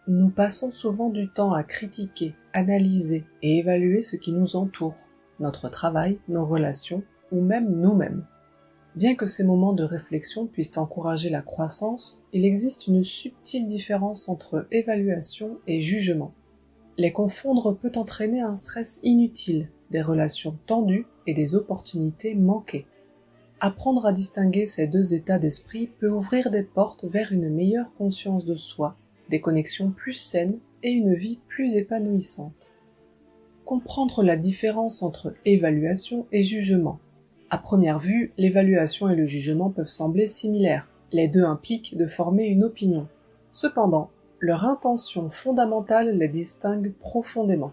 Nous passons souvent du temps à critiquer, analyser et évaluer ce qui nous entoure, notre travail, nos relations ou même nous-mêmes. Bien que ces moments de réflexion puissent encourager la croissance, il existe une subtile différence entre évaluation et jugement. Les confondre peut entraîner un stress inutile, des relations tendues et des opportunités manquées. Apprendre à distinguer ces deux états d'esprit peut ouvrir des portes vers une meilleure conscience de soi, des connexions plus saines et une vie plus épanouissante. Comprendre la différence entre évaluation et jugement. À première vue, l'évaluation et le jugement peuvent sembler similaires. Les deux impliquent de former une opinion. Cependant, leur intention fondamentale les distingue profondément.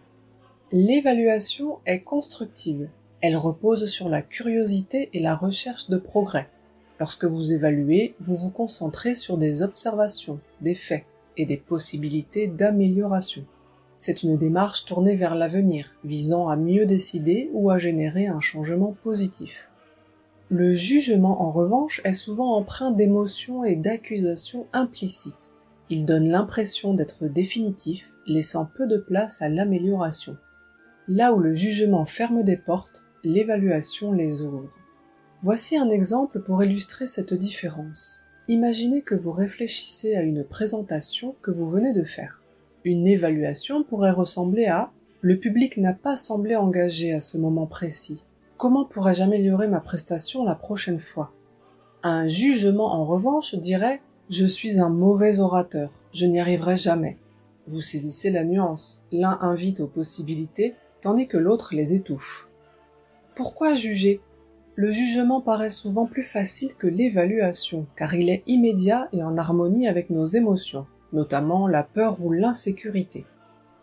L'évaluation est constructive. Elle repose sur la curiosité et la recherche de progrès. Lorsque vous évaluez, vous vous concentrez sur des observations, des faits et des possibilités d'amélioration. C'est une démarche tournée vers l'avenir, visant à mieux décider ou à générer un changement positif. Le jugement, en revanche, est souvent empreint d'émotions et d'accusations implicites. Il donne l'impression d'être définitif, laissant peu de place à l'amélioration. Là où le jugement ferme des portes, l'évaluation les ouvre. Voici un exemple pour illustrer cette différence. Imaginez que vous réfléchissez à une présentation que vous venez de faire. Une évaluation pourrait ressembler à « Le public n'a pas semblé engagé à ce moment précis. Comment pourrais-je améliorer ma prestation la prochaine fois ?» Un jugement, en revanche, dirait « Je suis un mauvais orateur, je n'y arriverai jamais. » Vous saisissez la nuance. L'un invite aux possibilités, tandis que l'autre les étouffe. Pourquoi juger ? Le jugement paraît souvent plus facile que l'évaluation, car il est immédiat et en harmonie avec nos émotions, notamment la peur ou l'insécurité.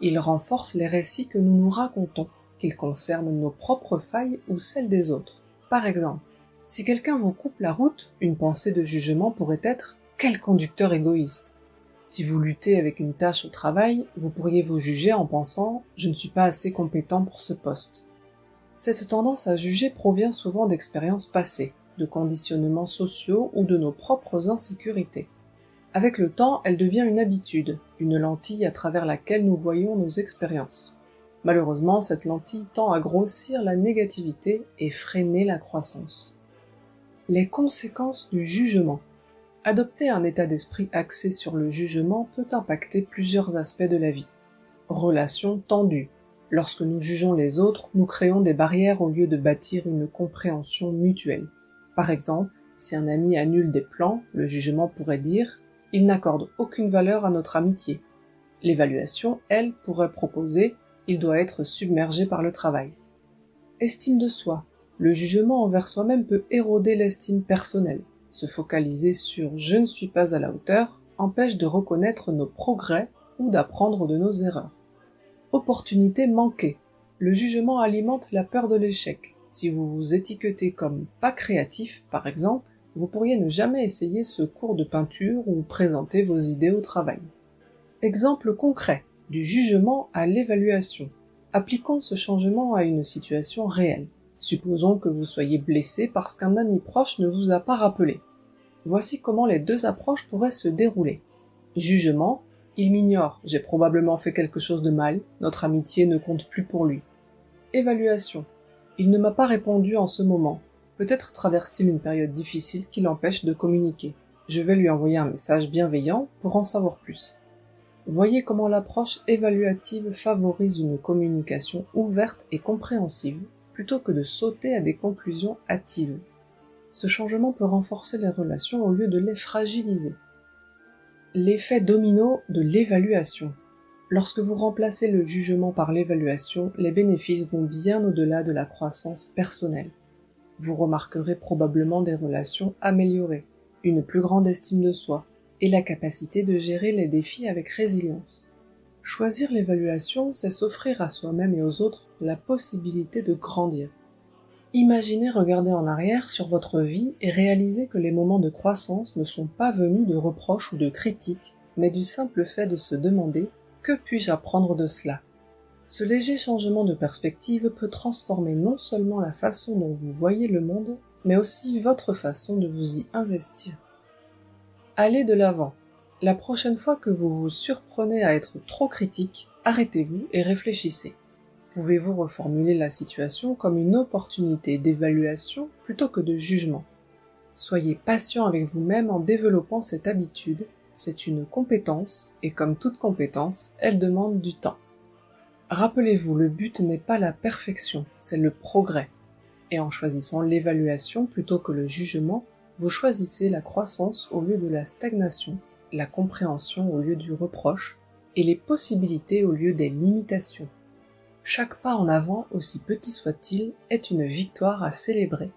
Il renforce les récits que nous nous racontons, qu'ils concernent nos propres failles ou celles des autres. Par exemple, si quelqu'un vous coupe la route, une pensée de jugement pourrait être « Quel conducteur égoïste !» Si vous luttez avec une tâche au travail, vous pourriez vous juger en pensant « Je ne suis pas assez compétent pour ce poste ». Cette tendance à juger provient souvent d'expériences passées, de conditionnements sociaux ou de nos propres insécurités. Avec le temps, elle devient une habitude, une lentille à travers laquelle nous voyons nos expériences. Malheureusement, cette lentille tend à grossir la négativité et freiner la croissance. Les conséquences du jugement. Adopter un état d'esprit axé sur le jugement peut impacter plusieurs aspects de la vie. Relations tendues. Lorsque nous jugeons les autres, nous créons des barrières au lieu de bâtir une compréhension mutuelle. Par exemple, si un ami annule des plans, le jugement pourrait dire « Il n'accorde aucune valeur à notre amitié ». L'évaluation, elle, pourrait proposer « Il doit être submergé par le travail ». Estime de soi. Le jugement envers soi-même peut éroder l'estime personnelle. Se focaliser sur « je ne suis pas à la hauteur » empêche de reconnaître nos progrès ou d'apprendre de nos erreurs. Opportunité manquée. Le jugement alimente la peur de l'échec. Si vous vous étiquetez comme pas créatif, par exemple, vous pourriez ne jamais essayer ce cours de peinture ou présenter vos idées au travail. Exemple concret, du jugement à l'évaluation. Appliquons ce changement à une situation réelle. Supposons que vous soyez blessé parce qu'un ami proche ne vous a pas rappelé. Voici comment les deux approches pourraient se dérouler. Jugement. Il m'ignore, j'ai probablement fait quelque chose de mal, notre amitié ne compte plus pour lui. Évaluation. Il ne m'a pas répondu en ce moment. Peut-être traverse-t-il une période difficile qui l'empêche de communiquer. Je vais lui envoyer un message bienveillant pour en savoir plus. Voyez comment l'approche évaluative favorise une communication ouverte et compréhensive, plutôt que de sauter à des conclusions hâtives. Ce changement peut renforcer les relations au lieu de les fragiliser. L'effet domino de l'évaluation. Lorsque vous remplacez le jugement par l'évaluation, les bénéfices vont bien au-delà de la croissance personnelle. Vous remarquerez probablement des relations améliorées, une plus grande estime de soi, et la capacité de gérer les défis avec résilience. Choisir l'évaluation, c'est s'offrir à soi-même et aux autres la possibilité de grandir. Imaginez regarder en arrière sur votre vie et réaliser que les moments de croissance ne sont pas venus de reproches ou de critiques, mais du simple fait de se demander « Que puis-je apprendre de cela ?» Ce léger changement de perspective peut transformer non seulement la façon dont vous voyez le monde, mais aussi votre façon de vous y investir. Allez de l'avant. La prochaine fois que vous vous surprenez à être trop critique, arrêtez-vous et réfléchissez. Pouvez-vous reformuler la situation comme une opportunité d'évaluation plutôt que de jugement? Soyez patient avec vous-même en développant cette habitude. C'est une compétence, et comme toute compétence, elle demande du temps. Rappelez-vous, le but n'est pas la perfection, c'est le progrès. Et en choisissant l'évaluation plutôt que le jugement, vous choisissez la croissance au lieu de la stagnation, la compréhension au lieu du reproche, et les possibilités au lieu des limitations. Chaque pas en avant, aussi petit soit-il, est une victoire à célébrer